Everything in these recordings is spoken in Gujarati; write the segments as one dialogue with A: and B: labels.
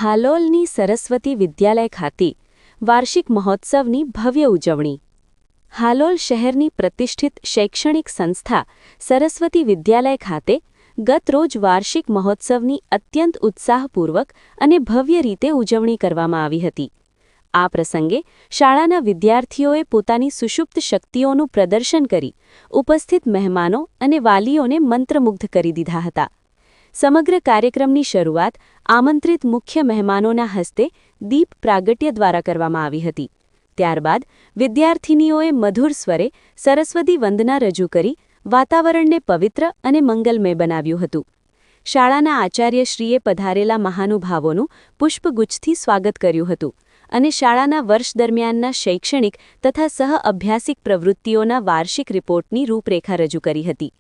A: હાલોલની સરસ્વતી વિદ્યાલય ખાતે વાર્ષિક મહોત્સવની ભવ્ય ઉજવણી. હાલોલ શહેરની પ્રતિષ્ઠિત શૈક્ષણિક સંસ્થા સરસ્વતી વિદ્યાલય ખાતે ગત રોજ વાર્ષિક મહોત્સવની અત્યંત ઉત્સાહપૂર્વક અને ભવ્ય રીતે ઉજવણી કરવામાં આવી હતી. આ પ્રસંગે શાળાના વિદ્યાર્થીઓએ પોતાની સુષુપ્ત શક્તિઓનું પ્રદર્શન કરી ઉપસ્થિત મહેમાનો અને વાલીઓને મંત્રમુગ્ધ કરી દીધા હતા. સમગ્ર કાર્યક્રમની શરૂઆત આમંત્રિત મુખ્ય મહેમાનોના હસ્તે દીપ પ્રાગટ્ય દ્વારા કરવામાં આવી હતી. ત્યારબાદ વિદ્યાર્થિનીઓએ મધુર સ્વરે સરસ્વતી વંદના રજૂ કરી વાતાવરણને પવિત્ર અને મંગલમય બનાવ્યું હતું. શાળાના આચાર્યશ્રીએ પધારેલા મહાનુભાવોનું પુષ્પગુચ્છથી સ્વાગત કર્યું હતું અને શાળાના વર્ષ દરમિયાનના શૈક્ષણિક તથા સહ-અભ્યાસિક પ્રવૃત્તિઓના વાર્ષિક રિપોર્ટની રૂપરેખા રજૂ કરી હતી.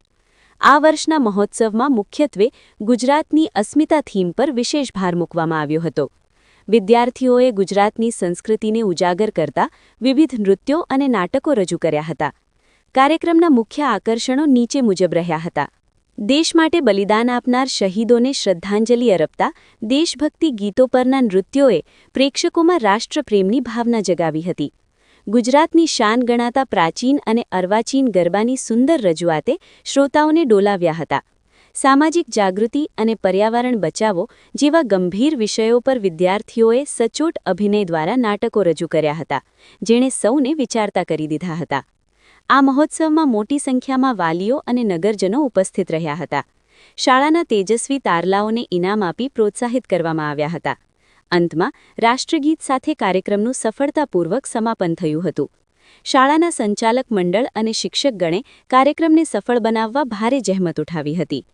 A: આ વર્ષના મહોત્સવમાં મુખ્યત્વે ગુજરાતની અસ્મિતા થીમ પર વિશેષ ભાર મૂકવામાં આવ્યો હતો. વિદ્યાર્થીઓએ ગુજરાતની સંસ્કૃતિને ઉજાગર કરતા વિવિધ નૃત્યો અને નાટકો રજૂ કર્યા હતા. કાર્યક્રમના મુખ્ય આકર્ષણો નીચે મુજબ રહ્યા હતા. દેશ માટે બલિદાન આપનાર શહીદોને શ્રદ્ધાંજલિ અર્પતા દેશભક્તિ ગીતો પરના નૃત્યોએ પ્રેક્ષકોમાં રાષ્ટ્રપ્રેમની ભાવના જગાવી હતી. ગુજરાતની શાન ગણાતા પ્રાચીન અને અર્વાચીન ગરબાની સુંદર રજૂઆતે શ્રોતાઓને ડોલાવ્યા હતા. સામાજિક જાગૃતિ અને પર્યાવરણ બચાવો જેવા ગંભીર વિષયો પર વિદ્યાર્થીઓએ સચોટ અભિનય દ્વારા નાટકો રજૂ કર્યા હતા, જેણે સૌને વિચારતા કરી દીધા હતા. આ મહોત્સવમાં મોટી સંખ્યામાં વાલીઓ અને નગરજનો ઉપસ્થિત રહ્યા હતા. શાળાના તેજસ્વી તારલાઓને ઇનામ આપી પ્રોત્સાહિત કરવામાં આવ્યા હતા. અંતમાં રાષ્ટ્રગીત સાથે કાર્યક્રમનું સફળતાપૂર્વક સમાપન થયું હતું. શાળાના સંચાલક મંડળ અને શિક્ષકગણે કાર્યક્રમને સફળ બનાવવા ભારે જહેમત ઉઠાવી હતી.